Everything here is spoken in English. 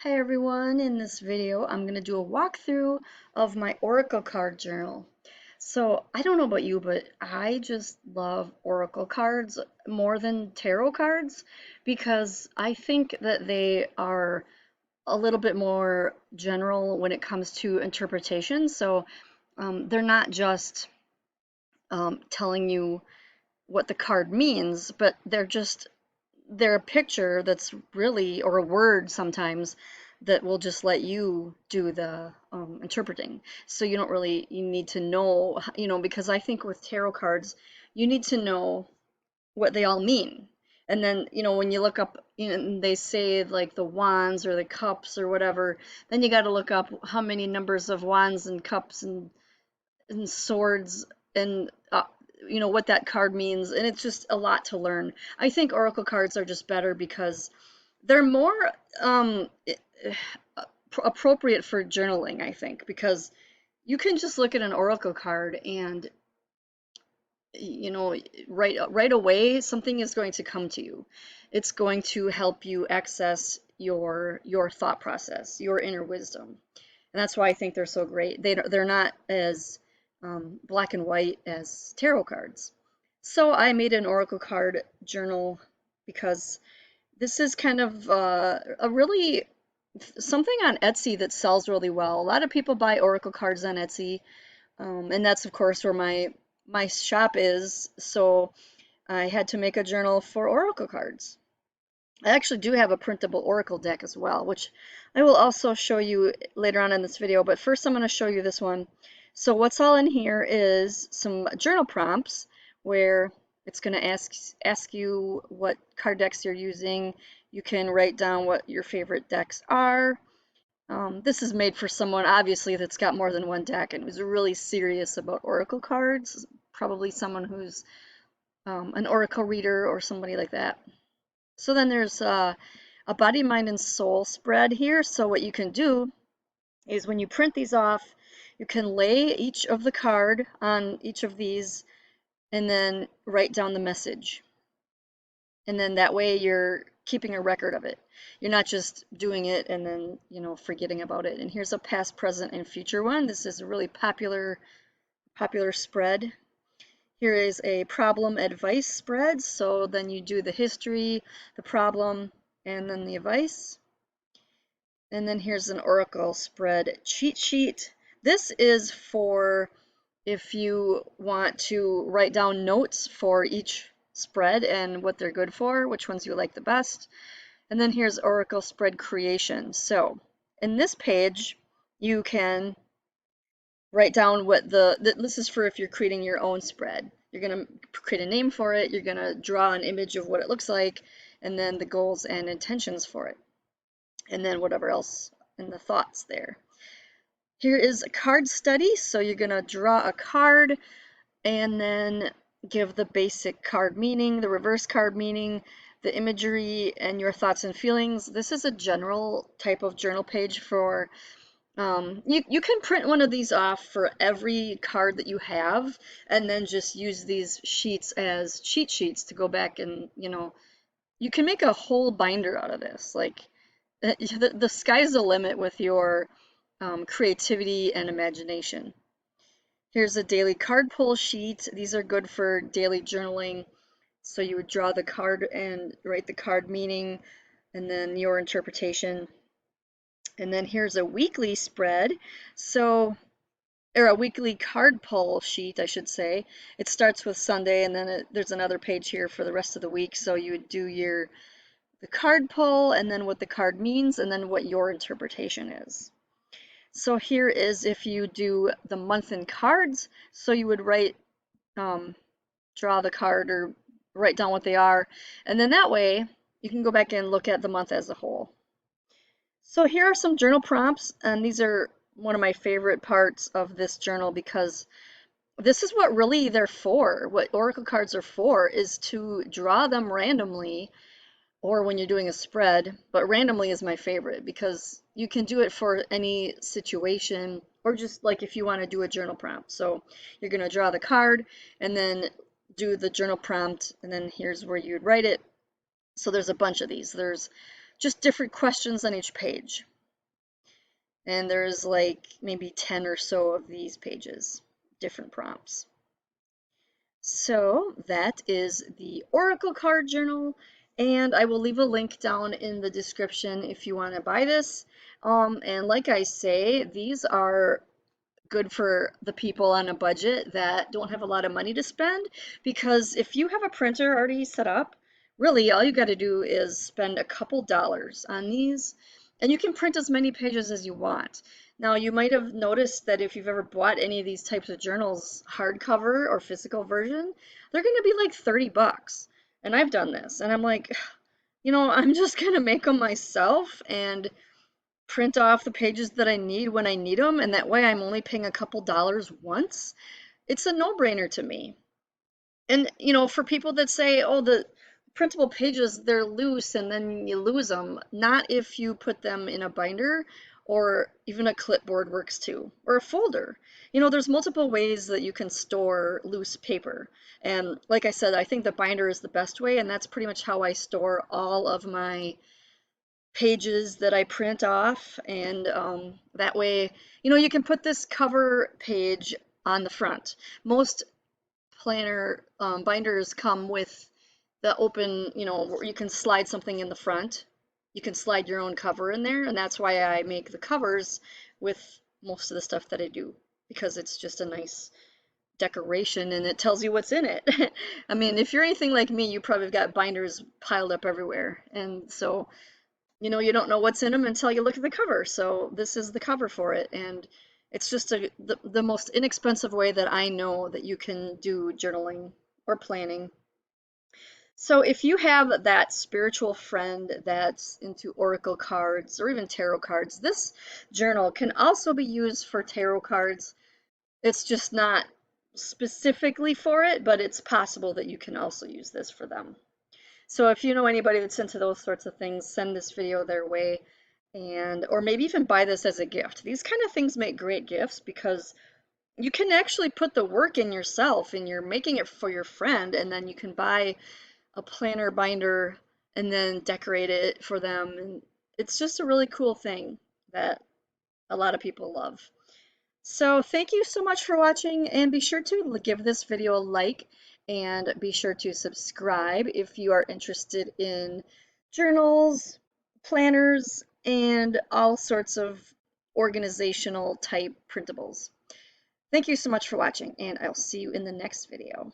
Hi everyone, in this video I'm going to do a walkthrough of my Oracle card journal. So I don't know about you, but I just love Oracle cards more than tarot cards because I think that they are a little bit more general when it comes to interpretation. So they're not just telling you what the card means, but they're a picture that's really, or a word sometimes, that will just let you do the interpreting. So you don't really, you need to know, because I think with tarot cards, you need to know what they all mean. And then, when you look up, and they say like the wands or the cups or whatever, then you got to look up how many numbers of wands and cups and swords and what that card means, and it's just a lot to learn. I think oracle cards are just better because they're more um, appropriate for journaling, I think, because you can just look at an oracle card and you know right away something is going to come to you. It's going to help you access your thought process, your inner wisdom. And that's why I think they're so great. They're not as black and white as tarot cards. So I made an oracle card journal because this is kind of a really something on Etsy that sells really well. A lot of people buy oracle cards on Etsy, and that's of course where my shop is. So I had to make a journal for oracle cards. I actually do have a printable oracle deck as well, which I will also show you later on in this video, but first I'm going to show you this one. So what's all in here is some journal prompts where it's going to ask you what card decks you're using. You can write down what your favorite decks are. This is made for someone obviously that's got more than one deck and who's really serious about oracle cards, probably someone who's an oracle reader or somebody like that. So then there's a body, mind, and soul spread here. So what you can do is when you print these off, you can lay each of the card on each of these and then write down the message. And then that way you're keeping a record of it. You're not just doing it and then, forgetting about it. And here's a past, present, and future one. This is a really popular spread. Here is a problem advice spread. So then you do the history, the problem, and then the advice. And then here's an oracle spread cheat sheet. This is for if you want to write down notes for each spread and what they're good for, which ones you like the best. And then here's oracle spread creation. So in this page, you can write down what this is for if you're creating your own spread. You're going to create a name for it, you're going to draw an image of what it looks like, and then the goals and intentions for it, and then whatever else in the thoughts there. Here is a card study, so you're going to draw a card and then give the basic card meaning, the reverse card meaning, the imagery, and your thoughts and feelings. This is a general type of journal page for you can print one of these off for every card that you have and then just use these sheets as cheat sheets to go back and, you can make a whole binder out of this. Like, the sky's the limit with your creativity and imagination. Here's a daily card pull sheet. These are good for daily journaling. So you would draw the card and write the card meaning and then your interpretation. And then here's a weekly spread. So, or a weekly card pull sheet, I should say. It starts with Sunday, and then there's another page here for the rest of the week. So you would do the card pull, and then what the card means, and then what your interpretation is. So here is if you do the month in cards. So you would draw the card or write down what they are, and then that way you can go back and look at the month as a whole. So here are some journal prompts, and these are one of my favorite parts of this journal because this is what really they're for. What oracle cards are for is to draw them randomly or when you're doing a spread, but randomly is my favorite because you can do it for any situation or just like if you want to do a journal prompt. So you're going to draw the card and then do the journal prompt, and then here's where you'd write it. So there's a bunch of these. There's just different questions on each page. And there's like maybe 10 or so of these pages, different prompts. So that is the Oracle card journal, and I will leave a link down in the description if you want to buy this. And like I say, these are good for the people on a budget that don't have a lot of money to spend, because if you have a printer already set up, really all you got to do is spend a couple dollars on these and you can print as many pages as you want. Now you might have noticed that if you've ever bought any of these types of journals, hardcover or physical version, they're going to be like 30 bucks. And I've done this and I'm like, I'm just going to make them myself and print off the pages that I need when I need them, and that way I'm only paying a couple dollars once. It's a no-brainer to me. And for people that say, oh, the printable pages, they're loose and then you lose them, not if you put them in a binder, or even a clipboard works too, or a folder. There's multiple ways that you can store loose paper. And like I said, I think the binder is the best way, and that's pretty much how I store all of my pages that I print off, and that way, you can put this cover page on the front. Most planner binders come with the open, where you can slide something in the front. You can slide your own cover in there, and that's why I make the covers with most of the stuff that I do, because it's just a nice decoration and it tells you what's in it. I mean, if you're anything like me, you probably got binders piled up everywhere, and so you don't know what's in them until you look at the cover. So this is the cover for it, and it's just the most inexpensive way that I know that you can do journaling or planning. So if you have that spiritual friend that's into oracle cards or even tarot cards, this journal can also be used for tarot cards. It's just not specifically for it, but it's possible that you can also use this for them. So if you know anybody that's into those sorts of things, send this video their way, and or maybe even buy this as a gift. These kind of things make great gifts because you can actually put the work in yourself and you're making it for your friend, and then you can buy a planner binder and then decorate it for them. And it's just a really cool thing that a lot of people love. So thank you so much for watching, and be sure to give this video a like and be sure to subscribe if you are interested in journals, planners, and all sorts of organizational type printables. Thank you so much for watching, and I'll see you in the next video.